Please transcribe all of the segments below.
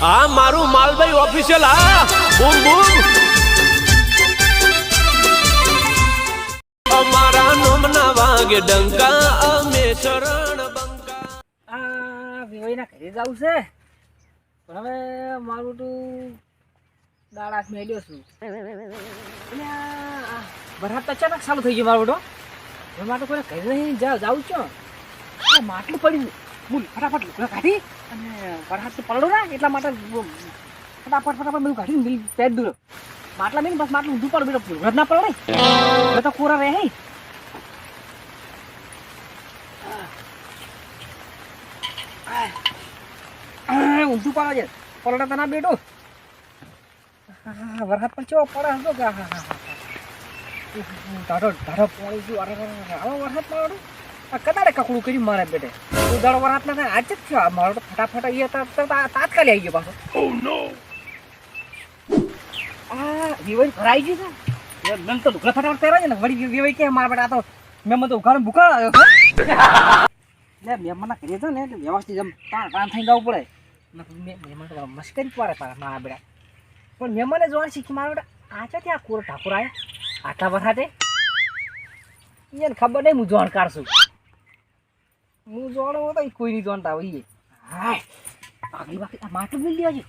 હા મારું માલભાઈ ઓફિશિયલ હા બૂમ બૂમ અમારા નોમના વાગે ડંકા અમે શરણ બંકા આ વિવાઈના ઘરે જવું છે પણ હવે મારું તો દાડા મેલ્યો છું એટલે બરાબર તો અચાનક ચાલુ થઈ ગયું મારું તો હવે માટે કોઈ ઘરે નહીં જાઉં છું માટલું પડ્યું બોલ ફટાફટ લુગડા કાઢી અને વરસાદ તો પડો ને એટલા માટે ફટાફટ બધું કાઢીને બિલ પેટ દૂર માટલા મેં બસ માટલું ઊંધું પડે બેટો રદ ના પડે ને તો કોરા રહે ઊંધું પડે છે પલટા તના બેટો વરસાદ પણ ચેવો પડે હતો કે ઢાઢો પાણી ગયું આવો વરસાદ પડો કદાડે કકડું કર્યું મારા બેટે ઉદાડો વરસાદ ના થાય આજ જ થયો મારો તો ફટાફટ તાત્કાલિક આવી ગયો પાછો વિવાઈ ભરાઈ ગયું છે મેમ તો ઢુકડા ફટાફટ પહેરા છે ને વળી વિવાઈ કે મારા બેટા આ તો મેમ તો ઉઘાડે ભૂકા આવ્યો લે મહેમાનના ઘરે છે ને એટલે વ્યવસ્થિત એમ કામ થઈ જવું પડે મહેમાન તો મસ્કરી પડે મારા બેટા પણ મહેમાને જોવાનું શીખી મારા બેટા આ છે ત્યાં કોર ઠાકોર આવ્યા આટલા વરસાદે એને ખબર નહીં હું જોણ કાઢશું હું જોણો હતો કોઈ નહીં જોણતા હોય હા આગલી બાકી માટલું મિલ દેવા છે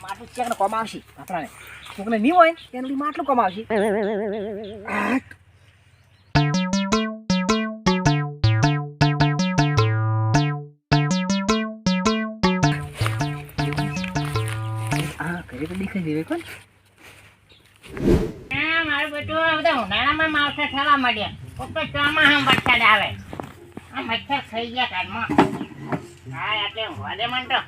માટલું ચેકને કમાવશે આપણાને કોકને નહીં હોય ને એનું માટલું કમાવશે હા ઘરે તો દેખાઈ દેવે કોણ મારું બેટું બધા ઉનાળામાં માવઠા થવા માંડ્યા ઉપર ચોમાસા વરસાદ આવે આ મચ્છર ખાઈ ગયા કાનમાં હા એટલે વધે મન તો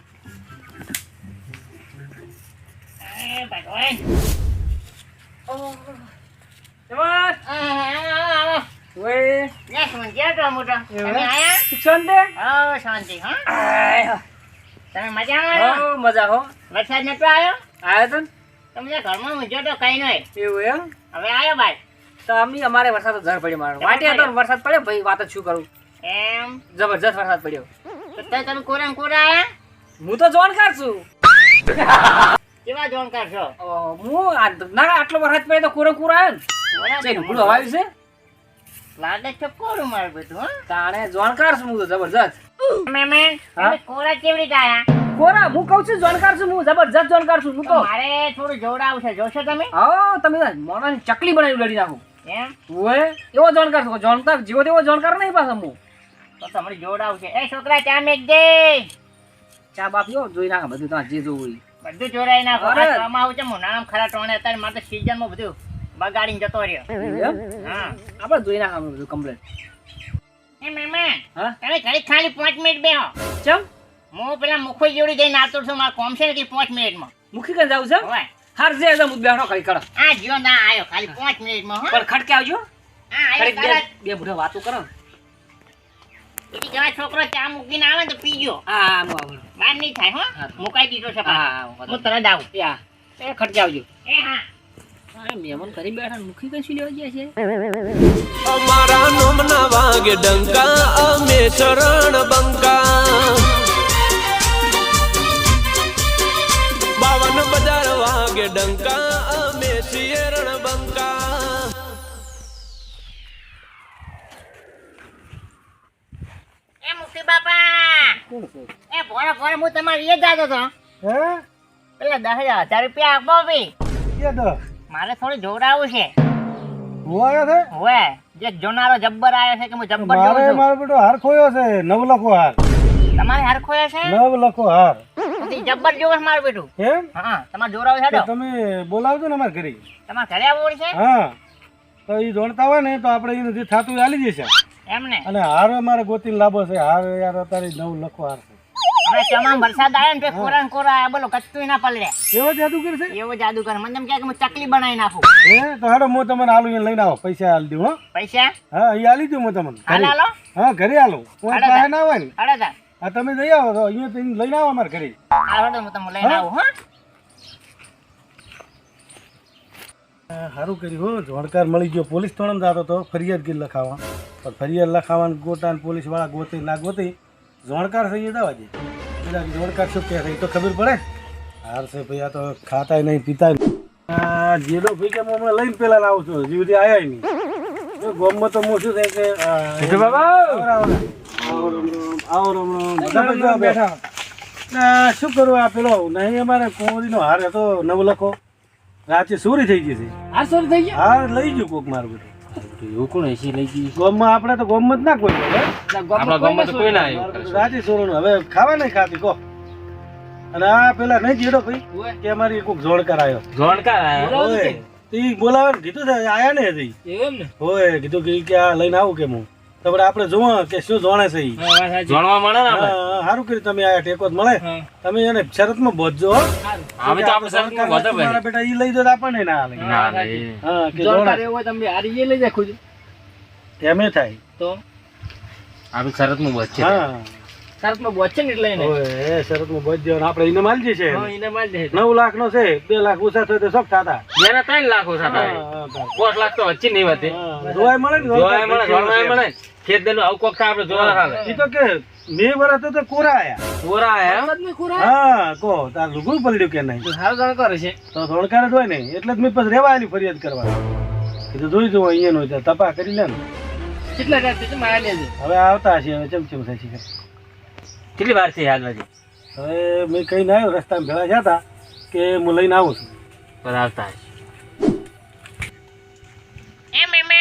ભગવાન શાંતિ હા તમે મજામાં મજા હો વરસાદ નતો આવ્યો આવ્યો તો તમે ઘરમાં ઊંઝો તો કઈ નહીં એવું એમ હવે આવ્યો ભાઈ તો અમારે વરસાદ ઝર પડ્યો મારો વાટે હતો વરસાદ પડ્યો ભાઈ વાત જ શું કરું એમ જબરજસ્ત વરસાદ પડ્યો તો તમે કોરા કોરા આયા હું તો જોણકાર છું કેવા જોન કરશો હું ના આટલો વરસાદ પડ્યો તો કોરા કોરા આવ્યો ને ઢુકડું હવાયું છે લાગે છે કોરું મારું બેટું હા તાણે જોણકાર છું હું તો જબરજસ્ત મેમે કોરા કેવી રીતે આયા કોરા હું કહું છું જોણકાર છું હું જબરજસ્ત જોણકાર છું હું તો મારે થોડું જોડાવું છે જોશો તમે હા તમે મોણાની ચકલી બનાવી લડી નાખું એમ ઓય એવો જોણકાર છું જોણકાર જીવો તેવો જોણકાર નહીં પાછો હું તો તમારે જોડાવું છે એ છોકરા ચા મેક દે ચા બાપીઓ જોઈ નાખે બધું તમારે જે જોવું હોય બધું જોડાઈ નાખો આમાં આવું છે નામ ખરા ટોણે અત્યારે મારે સીઝનમાં બધું બગાડીને જતો રહ્યો હા આપણે જોઈ નાખે બધું કમ્પ્લેટ એ મેમે હા તમે ઘડી ખાલી 5 મિનિટ બેહો ચમ હું પેલા મુખોઈ જોડી જઈને આવતો છું મારા કોમ છે ને કે 5 મિનિટમાં મુખી કઈ જાવ છે હોય હાર જે એકદમ બેઠો કરી કરો આ જ્યો ના આયો ખાલી 5 મિનિટમાં હો પણ ખડકે આવજો હા આયો તરત બે બુઢા વાતો કરો ઈ જવા છોકરો ચા મૂકીને આવે તો પીજો હા હું આવું બહાર નહીં થાય હો મુકાઈ દીધો છે હા હું તરત આવું યા એ ખડકે આવજો એ હા મહેમાન કરી બેઠા મુખી કઈ લેવા ગયા છે અમારા નોમના વાગે ડંકા અમે શરણ બંકા 52 બજાર વાગે ડંકા અમે શિયરણ બંકા એ મુખી બાપા એ ભોળા ભોળા હું તમારે એ જાતો હતો હે પેલા 10,000 રૂપિયા આપો ભી કે દો મારે થોડું જોડાવું છે હું આવ્યો છે હોય જે જોનારો જબ્બર આવ્યો છે કે હું જબ્બર જોઉં મારે છું મારો બેટો હાર ખોયો છે 9 લખો હાર તમારે હાર ખોયો છે 9 લખો હાર પછી જબ્બર જોવે છે મારું બેટું એમ હા તમારે જોડાવું છે તો હેડો તમે બોલાવજો ને અમારે ઘરે તમારે ઘરે આવવું છે હા તો એ જોણતા હોય ને તો આપણે એને જે થતું એ આલી જશે એમ ને અને હાર અમારે ગોતીને લાભો છે હાર યાર અત્યારે 9 લખો હાર છે હવે તમામ વરસાદ આવ્યો ને તે કોરા ને કોરા આયા, બોલો કચ્ચું ના પલળ્યા એવો જાદુ કરશે એવો જાદુ કરે મને એમ કહે કે હું ચકલી બનાવી નાખું હે તો હાડો હું તમને આલુ એને લઈને આવો પૈસા આલી દઉં હો પૈસા હા એ આલી દઉં હું તમને હાલ હાલો હા ઘરે આલો કોઈ હાલો પાસે ના હોય ને હાલો તાર હા તમે જઈ આવો તો અહીંયા લઈને આવો અમારે ઘરે હાલો હું તમને લઈને આવું હા સારું કર્યું હો જોણકાર મળી ગયો પોલીસ થોડો જતો તો ફરિયાદ કરી લખાવા પણ ફરિયાદ લખાવાનું ગોટા પોલીસ વાળા ગોતે ના ગોતે જોણકાર થઈ જવા દે પેલા જોડકાર શું કહે છે એ તો ખબર પડે. હાર છે ભાઈ, આ તો ખાતાય નહીં પીતાય નહીં. આ જેડો ભાઈ કે હું હમણાં લઈને પેલા લાવું છું, હજી સુધી આયા નહીં. ગોમમાં તો હું શું થાય કે બેઠા શું કરું, આ પેલો નહીં અમારે કોમડીનો હાર હતો નવલખો, રાતે ચોરી થઈ ગઈ છે. આ સોરી થઈ ગયા હાર લઈ ગયું કોક મારું બધું. એવું કોણ એસી લઈ ગઈ ગોમમાં આપણે તો ગોમમાં જ ના કોઈ બોલે. આપણા ગામમાં તો કોઈ ના આવ્યું રાતે ચોરોનું હવે ખાવા નહીં ખાતી કહો. અને આ પેલા નહીં જેડો ભાઈ કે અમારી કોક જોણકાર આવ્યો. જોણકાર ઓય, ઈ બોલાવે કીધું છે આયા ને હજી. એમ ને હોય કીધું કે આ લઈને આવું કે હું તમારે આપણે જોવા કે શું જોણે છે ઈ. જાણવા મળે ને હા, સારું કર્યું તમે આયા, ટેકો જ મળે. તમે એને શરતમાં બોધજો હો. અમે તો આપણે શરતમાં બોધો ભાઈ. મારા બેટા ઈ લઈ દો તો આપણને ના હાલે. હા કે જોણકાર જોણે એવો હોય તમે હારી એ લઈ જાય ખુદ એમે થાય. તો આપણે શરતમાં બોધ છે હા શરતમાં બોધ છે ને એટલે એને ઓય એ શરતમાં બોધજો ને આપણે એને માલજી છે. હા એને માલ દે 9 લાખ નો છે, 2 લાખ ઓછા થાય તો શોખ થાતા. જેના 3 લાખ ઓછા થાય 5 લાખ તો વચ્ચે નહીં વાતે જોવાય મળે ને જોવાય મળે જોવાય મળે ખેત દેનું આવું કોક આપણે જોવા હાલે ઈ તો કે મે વરસ તો કોરા આયા. કોરા આયા હા કો તાર લુગું પલડ્યું કે નહીં. સારું જાણ કરે છે તો ધોળકાર જ હોય ને એટલે જ મેં પછી રેવા આની ફરિયાદ કરવા કીધું જોઈ જવું અહીંયા નો તપા કરી લે ને. કેટલા રાત છે મારા લેજે હવે આવતા હશે, હવે ચમચમ થાય છે. કેટલી વાર છે યાદ વાજી હવે મેં કહીને આવ્યો રસ્તામાં ભેળા જતા કે હું લઈને આવું છું. પર આવતા હશે એ મેમન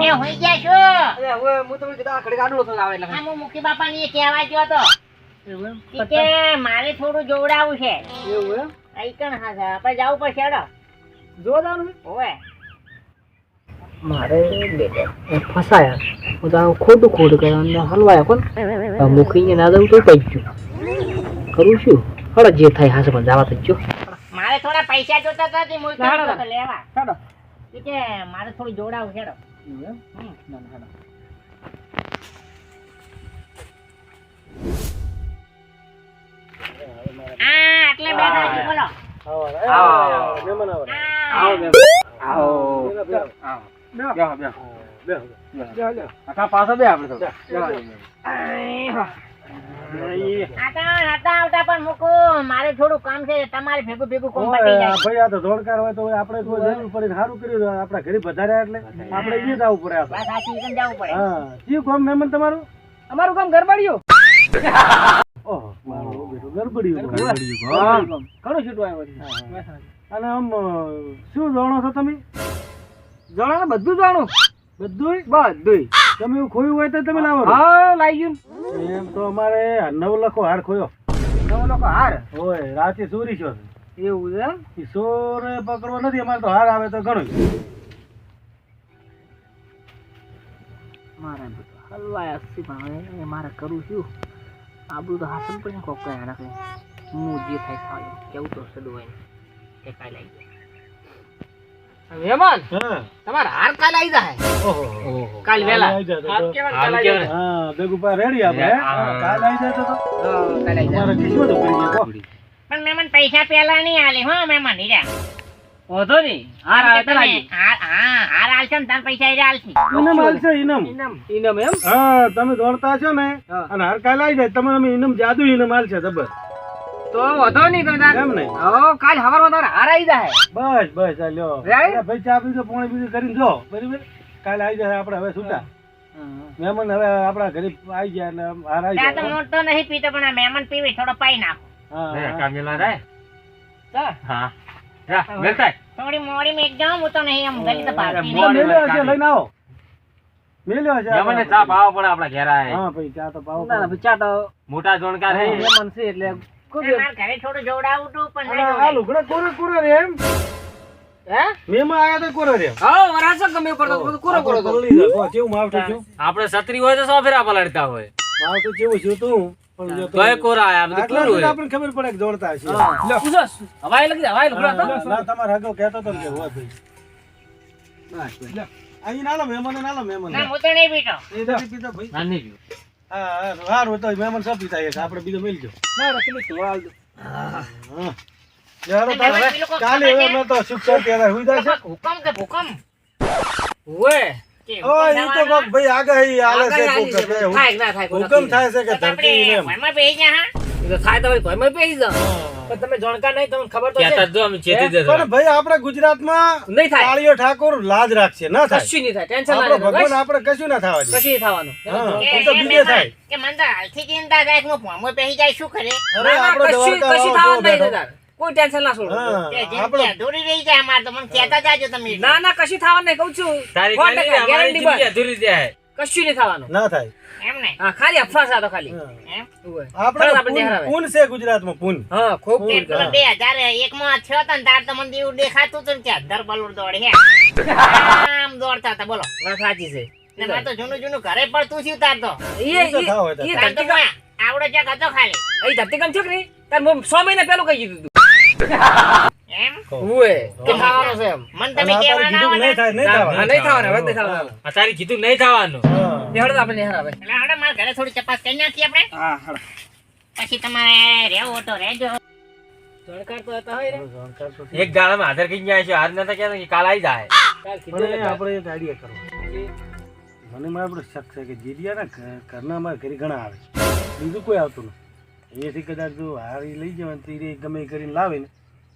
એ હોઈ ગયા છો અરે હવે હું તમને કીધા આ ઘડી ગાડું તો આવે એટલે આ હું મુખી બાપાને એ કહેવા ગયો હતો કે મારે થોડું જોવડાવું છે એવું એમ આઈકણ હા આપણે જવું પડશે હેડો જોવા જવાનું ઓવે મારે ફસાયા હું તો ખોટું કર્યા હલવાયા કોણ મુખીને ના દઉં તો પૈ ગયું કરું શું હળ જે થાય હાશે પણ જવા તો જો મારે થોડા પૈસા જોતા હતા તે મુઈ કીધું તો લેવા કે મારે થોડું જોવડાવું છે હેડો એટલે બેઠા છે બોલો મહેમાન આવો. પાછા બે આપણે આવતા પણ મૂકું મારે થોડું કામ છે તમારે ભેગું ભેગું કામ પતી જાય ભાઈ આ તો ધોળકાર હોય તો આપણે કોઈ જરૂર પડે ને સારું કર્યું. આપણા ઘરે વધાર્યા એટલે આપણે ઈ જ આવવું પડે આપણે. બસ આ season જવું પડે હા કયું કામ મહેમાન તમારું? અમારું કામ ગરબાડ્યું ઓહો મારું બેટું ગરબડ્યું. ઘણું છૂટું આવ્યું અને આમ શું જાણો છો તમે? જાણો ને બધું જાણું બધું બધું તમે એવું ખોયું હોય તો તમે લાવો. હા લાવી ગયું એમ તો અમારે 9 લાખો હાર ખોયો. 9 લોકો હાર ઓય રાતે ચોરી છો એવું છે ઈ ચોર પકડવો નથી અમારે તો હાર આવે તો ઘણું. મારા હલવાયા છે પણ હવે મારે કરું છું આબરું તો હાસન પણ કોક કયા રાખે હું જે થાય થાય કેવું તો સડું હોય કે કાલ આવી જાય મહેમાન હા તમારા હાર કાલ આવી જાય ઓહો કાલ વેલા આવી જાય તો. કાલ કેવા હા બેગ ઉપર રેડી આપણે હે? કાલ આવી જાય તો કાલ આવી જાય તમારે કિસ્મત ઉપડી ગઈ કો. પણ મહેમાન પૈસા પેલા નહીં આલે હો મહેમાન હીરા વાંધો નહીં હાર આવે તો લાગી હાર આલશે ને તાર પૈસા હીરા આલશે ઇનામ હાલશે ઇનામ. ઇનામ એમ હા તમે દોડતા છો ને હા. અને હાર કાલ આવી જાય તમે અમે ઇનામ જાદુ ઇનામ હાલશે જબર. તો વાંધો નહીં તમે તાર એમ નહીં કાલ હવારમાં તમારે હાર આવી જાય બસ બસ આ લ્યો. Right? અરે ભાઈ ચા પીધો પાણી પીધું કરીને જો બરાબર. કાલે આવી જાય આપણે હવે છૂટા મહેમાન હવે આપણા ઘરે આવી ગયા એટલે હાર આવી ત્યાં તો જાય. મોટો નહીં પીતો પણ આ મહેમાન પીવી થોડો પાઈ નાખો થોડી મોડી મેં જાઉં હું તો નહીં એમ ગલી તો ભાગતી નહીં. મેલ્યો હશે લઈને આવો. મેલ્યો હશે આપણે. ચા પાવો પડે આપડા ઘેર આય હા ભાઈ ચા તો પાવો ના પડે. ચા તો મોટા જોણકાર હે મહેમાન છે એટલે મારા ઘરે થોડું જોવડાવું તું પણ અને નહીં આ જોવડાય. લુગડા કોરે કોરે રે એમ હે મેમાં આયા તો કોરે રે હા વરાસો ગમે પડતો કોરો કોરો તો પલળી જાય. તો કેવું માવઠું છું આપણે છત્રી હોય તો સો ફેરા પલળતા હોય માવઠું કેવું છું તું પણ જો તો તોય કોરા આયા બધું આટલા કોરું સુધી હોય આપણને ખબર પડે કે દોડતા હશે. હવાઈ લગી હવાઈ લુગડા તો ના તમારે આગળ કહેતો તો ને કે હોત ભાઈ. અહીં ના લો મહેમાન ના લો મહેમાન ના હું તો નહીં પીતો એ તો પીધો ભાઈ. ના નહીં પીવું. હા સારું તો મહેમાન સબ પીતા એક આપણે બીજો મેલજો. ના રખી તોવાલ દો હા યારો તારે કાલે હવે મેં તો સુખ શાંતિ હવે હુઈ જાય છે. હુકમ કે ભૂકમ ઓએ કે ઓય ઈ તો કોક ભાઈ આગાહી આલે છે કોક કે થાય ના થાય હુકમ થાય છે કે તો આપણે ધરતી એમ. મનમાં બેહી ગયા હા એટલે થાય તો ભાઈ ઘરમાં બેસી જાઓ. પણ તમે જાણકાર નહીં, તમને ખબર તો કહેતા છે. જો અમે ચેતી જશે પણ ભાઈ આપણા ગુજરાતમાં નહીં થાય. કાળિયો ઠાકોર લાજ રાખશે, ના થાય. કશું નહીં થાય, ટેન્શન ના આપણો લેજો, ભગવાન બસ. આપણે કશું ના થવા દે. કશું નહીં થવાનું. હા, કે હું તો એ બીજે મહેમાન, થાય. કે મને તો હાલથી ચિંતા થાય કે હું ફોર્મમાં બેસી જાય શું કરે અરે ના, ના, આપણો કશું દ્વારકા કશું વાળો થવાનું નહીં બેઠો. દાદા. કોઈ ટેન્શન ના છોડો. હા, કે જિંદગી આપણો અધૂરી રહી જાય અમારે તો મને કહેતા જાજો તમે ના ના કશું થવાનું નહીં, કહું છું. તારી 100% કાલી અમારી guarantee જિંદગી બસ. અધૂરી જાય. કશું નહીં થવાનું. ના થાય. એમ ને હા, ખાલી અફવા છે આ તો ખાલી. હા. એમ ઉવે. આપણે ખરંજ આપણે પૂન- દેખાડે. પૂન છે ગુજરાતમાં પૂન. હા, ખૂબ તે પૂન પેલો કરે. 2001 માં થયો તો ને તાર તો મને એવું દેખાતું હતું ને કે અધર બલુર દોડે હે આમ દોડતા હતા બોલો વાત સાચી છે. ને મારે તો જૂનું જૂનું ઘરે પડતું થયું તાર તો એ તો થાવ હોય તો. તાર તો ધરતીકંપ આવડો ચક હતો ખાલી એ ધરતીકંપ છે કે નહીં? તાર હું 6 મહિના પહેલું કહી દીધું તું. એમ ઉવે. કે થવાનું છે એમ. મને અને તમે આ તારી કહેવા ના કીધું આવે નહીં થાય, નહીં હા, થવાનું. નહીં થવાનું, હવે નહીં થવાનું. આ તારી કીધું નહીં થવાનું. હા. હેડો તો આપણે નહીં હરાવે. એટલે હવે મારા ઘરે થોડી તપાસ કરી નાખીએ આપણે હા, હેડો. પછી તમારે રહેવું હોય તો રહેજો જાણકાર તો હતા હોય ને. જાણકાર તો છે. એક દાડામાં હાજર કઈ ગયા છે, હાર નતા કહેતા કે કાલ આવી જાય. કાલ કીધું પણ એ એટલે આપણે એક આઈડિયા કરવો. મને મારા પર શક છે કે જીડિયાના ઘરના અમારા ઘરે ઘણા આવે છે. બીજું કોઈ આવતું નથી. અહીંયાથી કદાચ જો હારી લઈ જવાનું તો એ ગમે એ કરીને લાવે ને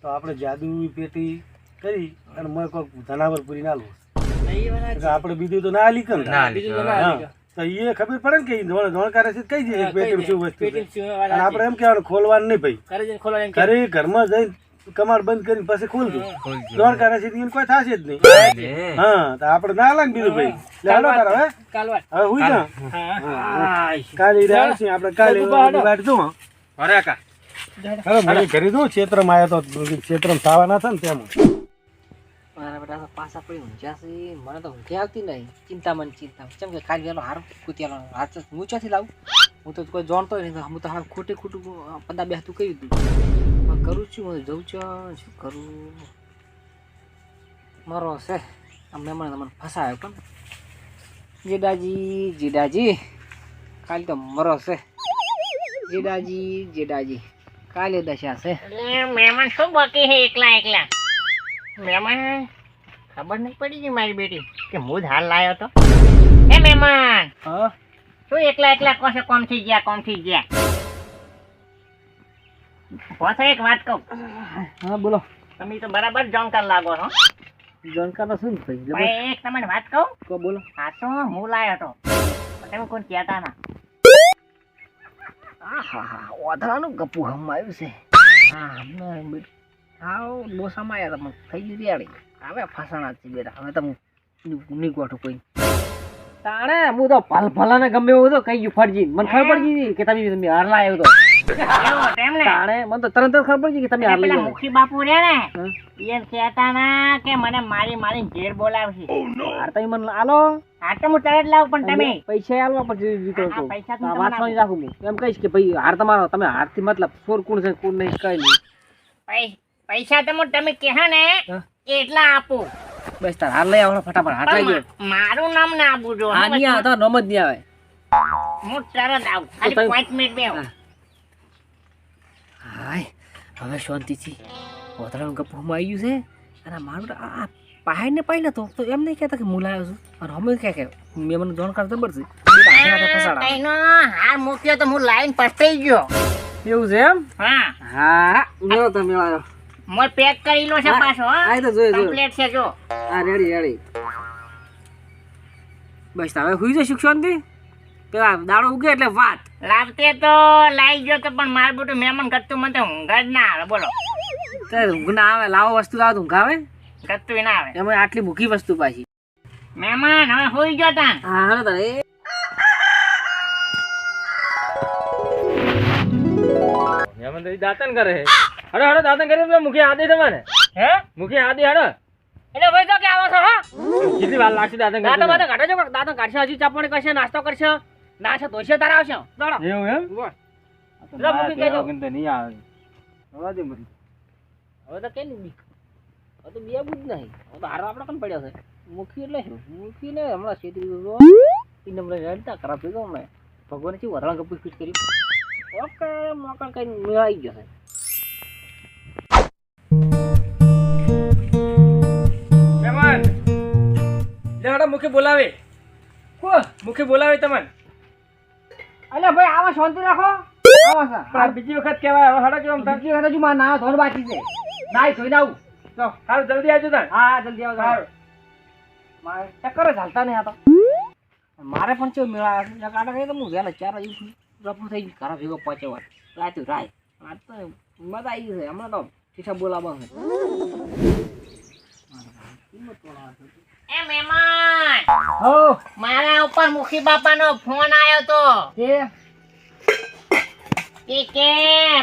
તો આપણે જાદુની પેટી કરી અને મેં કોઈક જનાવર પૂરી ના લો. એટલે આપણે બીજું તો ના લીક ને. ના બીજું તો લીધું. ના હા. લીધું. તો એ ખબર પડે ને કે જાણકાર છે કઈ જઈએ પેટીમાં શું વસ્તુ છે. પેટીમાં શું વાત અને સાચી. આપણે એમ કહેવાનું ખોલવાનું નહીં ભાઈ. ઘરે જઈને ખોલવાનું એમ કે. ઘરે ઘરમાં જઈને કમાડ બંધ કરીને પછી ખોલજો. ખોલજો. જાણકાર છે તો એને કોઈ થશે જ નહીં. ને. હા તો આપણે ના લાગે બીજું ભાઈ. લે હાલો તાર હવે કાલ વાત. હવે હુઈ જા. હા. કાલે ઈ રહ્યા છીએ આપણે કાલે હેડો. વાટ જો. અરે કા હવે મને ઘરે જો ક્ષેત્રમાં આવ્યો તો ક્ષેત્રમાં થવાના હતા ને તેમાં. મારા બેટા તો પાછા પડી ઊંઝા છે. મને તો ઊંઘી આવતી નહીં. ચિંતા કેમ કે ખાલી વેલો હારો કૂત્યાનો હાથ હું ચોથી લાવું. હું તો કોઈ જાણતો નહીં. હું તો હાર ખોટે ખોટું પંદા બે તું કહ્યું હતું. પણ કરું છું, હું જઉં છું, શું કરું. મારો છે આ મહેમાન મને ફસાયો પણ જેડાજી કાલે તો મરો છે. જેડાજી કાલે દશા છે. એટલે મહેમાન શું બાકી છે એકલા એકલા મહેમાન ખબર નહીં પડી ગઈ મારી બેટી કે હું જ હાલ લાયો તો હે મહેમાન હા શું એકલા એકલા કોસે કોમ થઈ ગયા પોસે એક વાત કહું હા બોલો. તમે તો બરાબર જાણકાર લાગો છો જાણકાર તો શું ભાઈ પણ એક તમને વાત કહું કો બોલો. આ તો હું લાયો તો પણ તમે કોઈ કહેતા ના આહા ઓધરાનું ગપુ હમાયું છે. હા ડોસામાં આવ્યા તમે થઈ ગઈ રેડી. હવે ફસાણા છે બેટા. હવે તમે નહીં ગોઠું કોઈ તાણે હું તો ભલાને ગમે એવું તો કઈ ગયું ફરજી. મને ખબર પડી ગઈ કે તમે હાર લાવ્યો તો. એવું હતું એમ ને તાણે મને તો તરત જ ખબર પડી ગઈ કે તમે હાર લઈ પેલા જાવ. મુખી બાપુ રહ્યા ને હમ. એ કહેતા ના કે મને મારી ઘેર બોલાવશે હાર તમે મને આલો આ તો હું તરત લાવું પણ તમે પૈસા આલવા પડશે જીતો તો. હા, પૈસા તો આ તમને વાત સમજી રાખું હું. એમ કહીશ કે ભાઈ હાર તમારો તમે હારથી મતલબ સોર કોણ છે કોણ નહીં કઈ નહીં. પૈસા તમે કહે ને હા. એટલા આપો બસ તાર હાર લઈ આવો ફટાફટ હાર લઈ ગયો. મારું નામ ના આપવું જો આ નહીં આવે તો નોમ જ નહીં આવે. હું તરત આવું તો ખાલી તમે- 5 મિનિટ બે હા. હાય હવે શાંતિથી ઓતરાનું ગપ્પુમાં આવી ગયું છે. અને મારું તો આ પાહે ને પાઈ નતો તો એમ નહીં કહેતા કે હું લાવ્યો છું. અને અમે કે મેં મને જાણકાર જબર છે. ફસાડા કઈનો હાર મૂક્યો તો હું લાઈન પસ્તાઈ ગયો એવું છે એમ. હા હા મેળો તો મેળાયો. મોય પેક કરી લો છે પાછો આ તો જોઈ જોઈ. કમ્પ્લીટ છે જો હા રેડી. બસ હવે હુઈ જઈશું શાંતિ. પેલા દાડો ઉગે એટલે વાત. લાવતે તો લાઈ ગયો તો પણ માર બેટું મહેમાન કરતું મને તો ઊંઘ જ ના આવે બોલો ત્યારે ઊંઘ ના આવે. લાવો વસ્તુ લાવો તો ઊંઘ આવે. કરતું ના આવે એમાં આટલી મૂકી વસ્તુ પાછી. મહેમાન હવે હોઈ ગયો તા હા હાલો તારે. મહેમાન તો ઈ દાતન કરે છે. હડો દાતન કરી પેલા મુખી આદે તમારે. હે મુખી આદે હડો. એટલે ભાઈ તો કે આવો છો હા કેટલી વાર લાગશે દાતન દાંતો કરતા? બાંતો કાઢો છો. દાંતો કાઢશે, હજી ચાપણી કરશે, નાસ્તો કરશે, નાશે ધોશે તારા આવશે. દોડો. એવું એમ? લો, મૂકી દેજો. વગર તો નહીં આવે. રવા દે મરી. હવે તો કેની બીક. હવે તો બેવું જ નહીં. હવે તો હારો આપણે કન પડ્યો છે. મૂકી એટલે શું? મૂકી ને હમણાં છેતરી ગયો. ઈ નંબર રેડતા ખરાબ થઈ ગયો હમણાં. ભગવાને ચેવું વરાળ ગપ્પુ ફિટ કર્યું. ઓકે મોકળ કઈ મેળાઈ ગયો છે. મહેમાન લેડો મુખી બોલાવે. કો મુખી બોલાવે તમને. અલ્યા ભાઈ આવા શાંતિ રાખો. આવો સર. પણ આ બીજી વખત કહેવાય હવે હડો કેમ થાય? બીજી વખત હજુ મારે નાવા ધોવાનું બાકી છે. નાઈ ધોઈને આવું. તો હારું જલ્દી આવજો તાર. હા જલ્દી આવો હારું. મારે ચક્કર જ હાલતા નહીં આ તો. મારે પણ ચેવું મેળા આવે છે. કાંટા કહીએ તો હું વહેલા 4 વાગે ઉઠું. રફુ થઈ ગયું ઘરે ભેગો પહોંચ્યો હોય. રાતું રાય. આજ તો મજા આવી ગઈ છે. હમણાં તો શીશા બોલાવવા છે. એ મહેમાન હો મારા ઉપર મુખી બાપાનો ફોન આવ્યો તો કે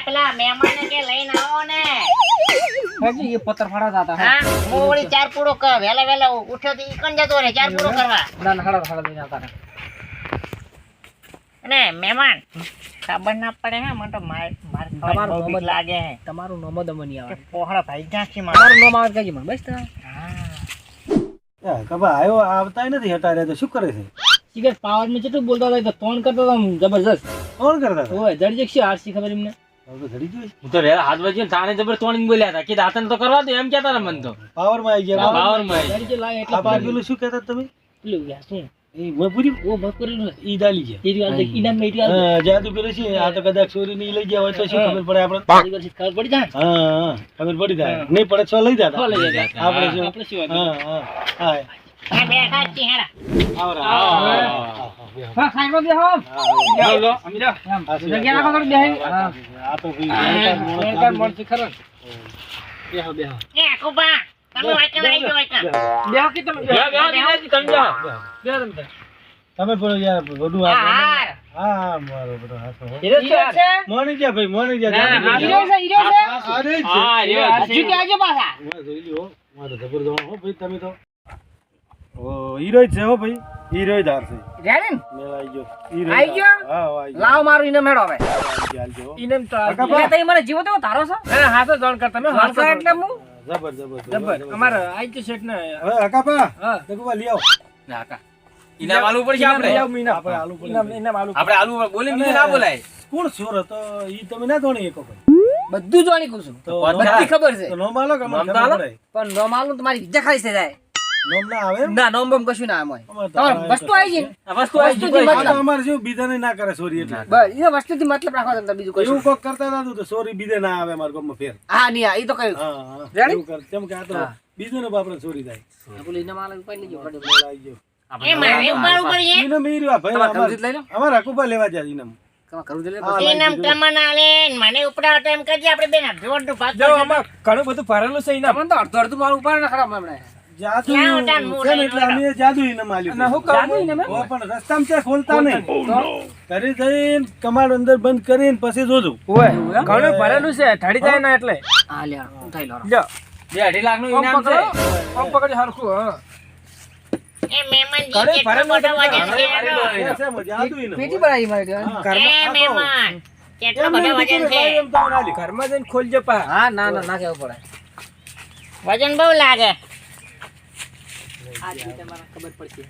પેલા મહેમાનને કે લઈને આવો ને. હજી એ પત્તર ફાડા હતા. હા હું વળી ચાર પૂરો કર વેલા વેલા ઉઠ્યો તો ઈકન જતો રે ચાર પૂરો કરવા. ના ના ખાડા લઈને આવતા હતા. અને મહેમાન ખબર ના પડે હે મને તો માર તમારું બહુ બીક નામ જ લાગે હે તમારું નામ જ અમને નહીં કે આવે. પોહળા ભાઈ ક્યાંથી માર. તમારું નામ આવે કહેજો મને બસ તમે. હા કબા આવ્યો આવતા નથી હટાડે તો શું કરે છે? સિગરેટ પાવર માં કેટલું બોલતા હતા તો તોણ કરતા હતા આમ જબરજસ્ત. કોણ કરતા હતા? ઓય જડજે છે આરસી ખબર એમને. હવે તો ઘડી જોઈશ. હું તો વેલા હાથ વાગ્યો ને તાણે જબર તોડીને બોલ્યા હતા કે દાંતણ તો કરવા દે એમ કહેતા હતા મને તો. પાવરમાં આવી ગયા. પાવરમાં આવી. જડજે લાય આ એટલે પેલું શું કહેતા તમે? પેલું યાર શું એ મપુરી ઓ બકરી ને ઈ દાલી છે. એ વાત ઈનામ મેટી આવે. હા, જાદુ પેલું છે. આ તો કદાચ ચોરી નહીં લઈ ગયા હોય તો શું ખબર પડે આપણે? ખબર પડી જાય. હા ખબર પડી જાય. નહીં પડે તો લઈ જતા. લઈ જાય. આપણે શું? આપણે શું વાત? હા હા હા આ બેઠા જ છીએ હેરા. હા સાઈડમાં બેહો. જાઓ લો અમે જાઓ. જગ્યા રાખો થોડી બેહી. હા આ તો ભાઈ કામ મળશે ખરો. બેહો બેહો. એ કુબા તમે વાંચો આવી ગયો વાંચો. બેહો કે તમે બેહો, બેહો, દીનાજી, તમે જાઓ. બેહો તમે. તમે પણ યાર બધું હા આ હા હા મારો બધો હાથો હીરો છે. મોની ગયા ભાઈ મોની ગયા ના, ના, હીરો છે હીરો છે. અરે હા, હીરો છે. હજુ કે આજે પાછા. જોઈ લ્યો મારો જબરદસ્ત હો ભાઈ તમે તો ઓ હીરો જ છે હો ભાઈ હીરો જ હાર છે રેડી ને? મેલ આવી ગયો હીરો આઈ ગયો? હા આવી ગયો લાવ મારું ઇનામ હેડો હવે. ચાલજો ઇનામ તો કાકા એટલે તઈ મને જીવો તો તારો છો. હા, હા તો જાણ કર તમે હાથ એટલે હું જબર જબર જબર અમાર આઈ ગયો શેઠ ને. હવે હકાપા હા દેખવા લઈ આવો ઇનામ આલવું પડશે આપણે. આપણે આલુ પડી ઇનામ આલુ. આપણે આલુ બોલીને બીજું ના બોલાય. કોણ ચોર હતો ઈ તમે ના જોણી એકો ભાઈ બધું જાણી કું છું. તો બધી ખબર છે. તો નો માલો કે મને નામ તો ખબર આલો. પડે પણ નો માલું તમારી ઇજ્જત ખાઈ થઈ જાય. નોમ ના આવે એમ? ના નોમ બોમ કશું ના આમ હોય. અમારે તો તમારે આવે વસ્તુ આવી છે. આ વસ્તુ આવી વસ્તુથી ગઈ. આ તો મતલબ. અમારે શું બીજાને ના કરે ચોરી એટલે બસ એ વસ્તુથી મતલબ રાખો તમે બીજું કશું. એવું કોક કરતા હતા તો ચોરી બીજે ના આવે અમારા ગામમાં ફેર હા નહીં હા, ઈ તો કહ્યું. હા હા Ready? એવું કર કેમ કે આ તો હા. બીજું નો બાપરે ચોરી થાય પેલું ઇનામ આલે કોઈ લેજો. મેલ આવી ગયો એ મારે ઉપર ઉપર એ ઈને મેર્યો ભાઈ તમારે કરવું જ લઈ લો. અમારા હકુબા લેવા જાય ઈને તમારે કરવું જોઈએ. હા, એ નામ તમને આલે ને મને ઉપડાવ તો એમ કરજે આપણે બેન જોરનું ભાગ જો આમાં ઘણું બધું ભરેલું છે ઇનામ. તમને તો અડધું અડધું મારું ઉપર ના ખરા હમણાં. જાદુ ક્યાં ઉતાર મું છે ને લઈ એટલે અમે જાદુ ઈને માલ્યું ના, હું કહું? જાદુ ઇનામ એમ? ઓ પણ રસ્તામાં ત્યાં ખોલતા નહીં ઘરે જઈને કમાડ અંદર બંધ કરીને પછી જોજો ઓય ઘણું ભરેલું છે ઠડી જાય ના એટલે. હા લ્યા હું થઈ લો. લ્યો 2.5 લાખનું ઇનામ છે. આમ પકડજો હરખું. હા. એ મહેમાનજી ઘરે કેટલો ભરેલું બધો છે. વજન છે ઘરે એનો. ભરેલું. છે એમાં જાદુ ઈને પેટી બનાવી મારી એ મહેમાન કેટલો બધો વજન છે ઘરમાં જઈને ખોલજો પા. હા ના ના ના કેવું પડે. વજન બહુ લાગે આ ચીજ તમારે ખબર પડશે.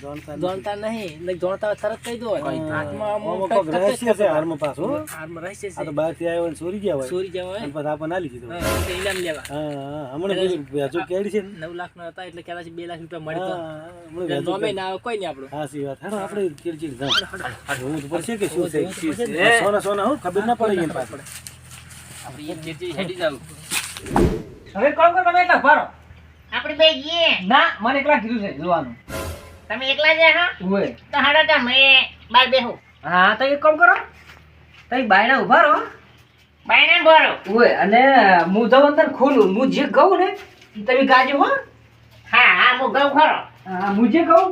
જાણતા જોણતા નહીં ને જોણતા હોય તરત કહી દો. હાથમાં આમ ઓમો ટક કોક ટક ટક રહસ્ય છે હારમાં પાછું હો. હાથમાં રહેશે છે. આ તો બહારથી આવ્યો ને ચોરી ગયા હોય ચોરી જવા હોય. અને પછી આપણને આલી દીધું હા, એટલે ઇનામ લેવા. હા હમણાં પેલું વ્યાજો કેડી છે ને 9 લાખ નો હતા એટલે કદાચ 2 લાખ રૂપિયા મળતો. હા, હમણાં એટલે વ્યાજો નોમે ના આવે કોઈ નહીં આપણું. હાચી વાત હેડો આપણે ચીડચીડ જાવ જોવું તો પડશે કે શું છે એ. સોના સોના હું ખબર ના પડે એમ પાછળ આપણે એક જેથી હેડી જાવ. હવે કોણ કોણ તમે એટલા ભારો? આપણે બે જઈએ ના મને એકલા કીધું છે જોવાનું. તમે એકલા જ હા ઓય તો હાડો તા મેં બાર બેહું હા તો એક કામ કરો. તઈ બાયણા ઉભા રહો. બાયણે ભરો ઓય અને હું જઉં અંદર ખોલું. હું જે કહું ને ઈ તમે ગાજો હો. હા હા હું ગઉં ખરો હા હું જે કહું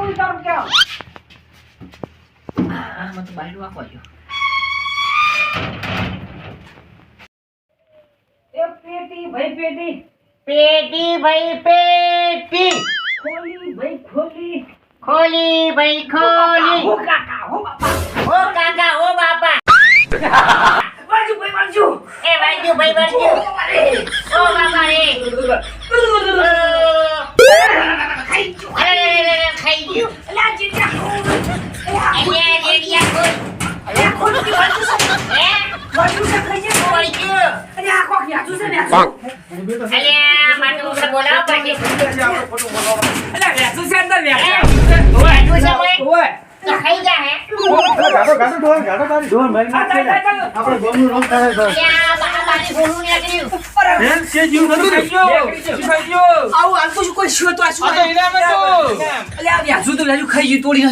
ઈ તારું કેવો. હા મને તો બાયણું આપો જો. એ પેટી ભાઈ પેટી પેટી ભાઈ પેટી ખોલી ભાઈ ખોલી. ખોલી ભાઈ ખોલી હો કાકા હો બાપા. ઓ કાકા ઓ બાપા બાજુ ભાઈ બાજુ. એ બાજુ ભાઈ બાજુ ઓ બાપા રે ખાઈ જો. અરે ખાઈ ગયું અલા જીજા. અહીંયા જેડિયા ખોલ અલા ખોલી દી બાજુ છે. હે બાજુ છે ખાઈ જો. ખોલી ગયું અરે આ કોક યાદુ છે ને. અલ્યા માટે ઉપર બોલાવ પડશે અલા યાદુ છે અંદર હે? યાદુ છે. યાદુ છે ઓય? ઓય તો ખાઈ જા હે ગાડો તારી ઢોર મારી નાખશે ને. આપણે ગોમનું રોગ થાય છે. ત્યાં બાબાની ગોળું નીકળ્યું બેન, છે જીવ નથી ને? આવું હાલતું શું કોઈ શિયો તો આ શું અલે આ વ્યાજુ તો લાજુ ખાઈ ગયું તોડી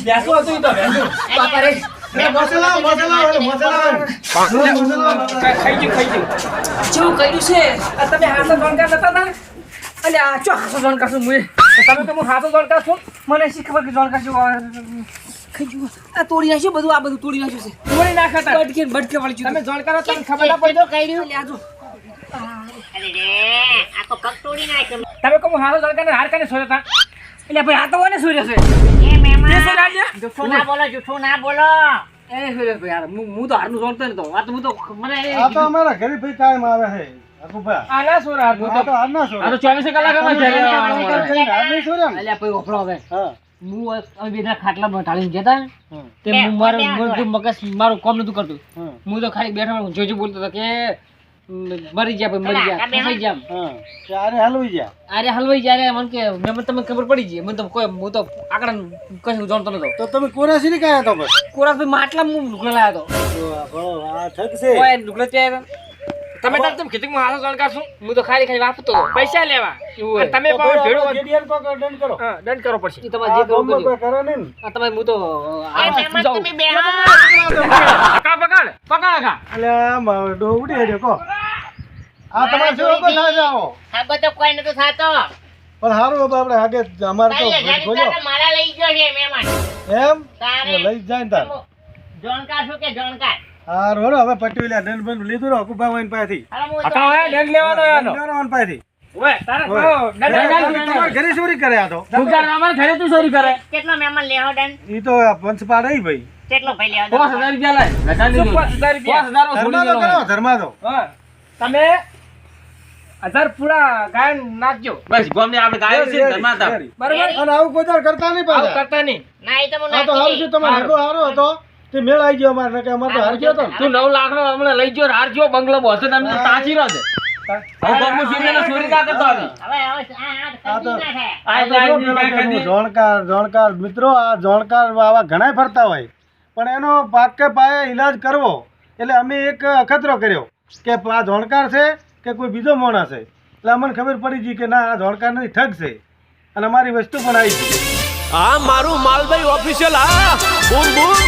નાખ્યું તોડી બાપા રે મસાલા. જેવું કર્યું છે આ તમે હાથો જાણકાર નતા તા અલે આ ચો હાથો જાણકાર છું મુએ તમે તો હું હાથો જાણકાર છું મને શી ખબર કે જાણકાર છું ખાઈ ગયું આ તોડી નાખ્યું બધું આ બધું તોડી નાખ્યું છે તોડી નાખતા બટકે વાળી તમે જાણકાર તમને ખબર ના પડી તો કર્યું લે આજો અરે રે આખો પગ તોડી નાખ્યો તમે કહું હાથો જાણકાર ને હાર કાને સોયો તા એટલે ભાઈ હાથો કોને સોયો છે એ મહેમાન તે સોયો જૂઠું ના બોલો જૂઠું ના બોલો એ સોયો ભાઈ યાર હું તો હારનું જાણતો ને તો આ તો હું તો મને આ તો અમારા ઘરે ભાઈ કાયમ આવે છે અકુભા. આ ના સોરા હાર આ તો હારના છો. આ તો 24 કલાકમાં છે હાર નહીં છો ને? અલ્યા ભાઈ ઓફળો હવે હા. હું અમે બેના ખાટલામાં ઢાળીને જતા તે હું મારું મગજ મારું કામ નતું કરતું હા. હું તો ખાલી બેઠા જોજો બોલતો હતો કે મરી ગયા ભાઈ મરી ગયા ફસાઈ ગયા હા. ત્યારે હલવી જા. અરે હલવાઈ જાય મને કે મેં તમને ખબર પડી ગઈ મને તો કોઈ હું તો આકડા કશું જાણતો નતો તો તમે કોરાસી ની કાયા તો બસ. કોરાસ ભાઈ માટલા હું લુકડો લાવ્યો હતો આ ઠગ છે. કોઈ લુકડો ત્યાં તમે તાર તમે ખેતી માં હાથો જાણકાર છું હું તો ખાલી ખાલી વાપરતો હતો પૈસા લેવા અને તમે તો પાછો ભાઈ ભેળો આપણે જેડીયાર કોક દંડ કરો. હા દંડ કરવો પડશે એ તમારે આ જે કરવું ગામમાં કરજો કોઈ કરે નહીં ને. આ તમે હું તો એ મહેમાન જાઉં તમે બેહો પકડ અલ્યા મારો ડો ઉડી ગયો કો. આ તમારે શું કો થાય જાઓ. ખબર તો કોઈ નતું થાતો પણ હારું હવે આપણે આગે અમારે તો તારી હજાર બોલો રૂપિયા તો મારા લઈ ગયો છે મહેમાન એમ તારે લઈ જાય ને તાર. જોણકાર શું કે જોણકાર હારું હળો હવે પટવી લે દંડ બંધ લીધું રો કુબા વાઈન પાસેથી. હાલો હું અકા હોય દંડ લેવાનો એનો લેવાનો પાસેથી. ઓય તારે ઓય. તમારા ઘરે ચોરી કરે આ તો. અમારે ઘરે તું ચોરી કરે કેટલો મહેમાન લેહો ડન ઈ તો પંચ પાડ આઈ ભાઈ. કેટલો ભાઈ લેહો 5000 રૂપિયા લાય 5000 ધર્મા તો કરો ધર્મા તો. તમે 1000 પૂરા ગાયન નાખજો બસ ગોમને આપણે ગાયો છે ધર્મા હતા. બરાબર અને આવું કોઈ દાડ કરતા નહીં આવું પાછા. કરતા નહીં ના એ તો હું આ તો હારું છે તમારે હગો હારો હતો તે મેળ આવી ગયો અમારે નકે અમારે તો હાર ગયો હતો ને. તું 9 લાખ નો હમણાં લઈ ગયો હાર ગયો બંગલો બોલતો તમને તાચી રહ્યો છે હવે ગોમનું સિરિયલ ચોરી ના કરતો આવી હવે આ તો સમજી ના થાય આ તો જો પેલા કે હું જોણકાર મિત્રો આ જોણકાર આવા ઘણાય ફરતા હોય પણ એનો પાકે પાયે ઈલાજ કરવો એટલે અમે એક અખતરો કર્યો કે આ જોણકાર છે કે કોઈ બીજો માણસ છે એટલે અમને ખબર પડી ગઈ કે ના આ જોણકાર નથી ઠગ છે અને અમારી વસ્તુ પણ આવી ગઈ. આ મારું માલભાઈ ઓફિશિયલ આ બૂમ બૂમ